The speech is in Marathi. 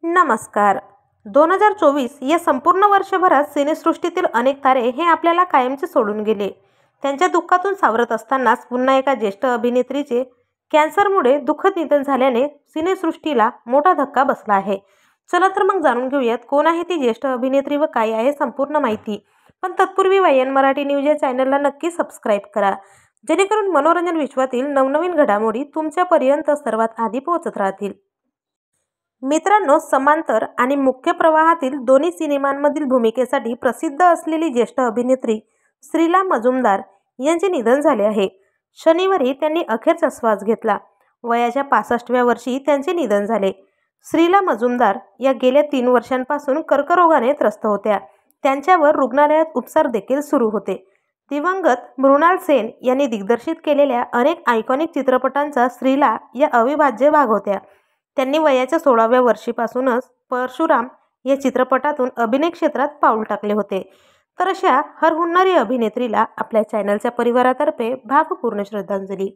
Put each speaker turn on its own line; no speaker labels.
नमस्कार. 2024 या संपूर्ण वर्षभरात सिनेसृष्टीतील अनेक तारे हे आपल्याला कायमचे सोडून गेले. त्यांच्या दुःखातून सावरत असतानाच पुन्हा एका ज्येष्ठ अभिनेत्रीचे कॅन्सरमुळे दुःखद निधन झाल्याने सिनेसृष्टीला मोठा धक्का बसला आहे. चला तर मग जाणून घेऊयात कोण आहे ती ज्येष्ठ अभिनेत्री व काय आहे संपूर्ण माहिती. पण तत्पूर्वी YN मराठी न्यूज या चॅनलला नक्की सबस्क्राईब करा, जेणेकरून मनोरंजन विश्वातील नवनवीन घडामोडी तुमच्यापर्यंत सर्वात आधी पोहोचत राहतील. मित्रांनो, समांतर आणि मुख्य प्रवाहातील दोन्ही सिनेमांमधील भूमिकेसाठी प्रसिद्ध असलेली ज्येष्ठ अभिनेत्री श्रीला मजुमदार यांचे निधन झाले आहे. शनिवारी त्यांनी अखेरचा श्वास घेतला. वयाच्या 65व्या वर्षी त्यांचे निधन झाले. श्रीला मजुमदार या गेल्या 3 वर्षांपासून कर्करोगाने त्रस्त होत्या. त्यांच्यावर रुग्णालयात उपचार देखील सुरू होते. दिवंगत मृणाल सेन यांनी दिग्दर्शित केलेल्या अनेक आयकॉनिक चित्रपटांचा श्रीला या अविभाज्य भाग होत्या. त्यांनी वयाच्या 16व्या वर्षीपासूनच परशुराम या चित्रपटातून अभिनय क्षेत्रात पाऊल टाकले होते. तर अशा हरहुन्नरी अभिनेत्रीला आपल्या चॅनलच्या परिवारातर्फे भावपूर्ण श्रद्धांजली.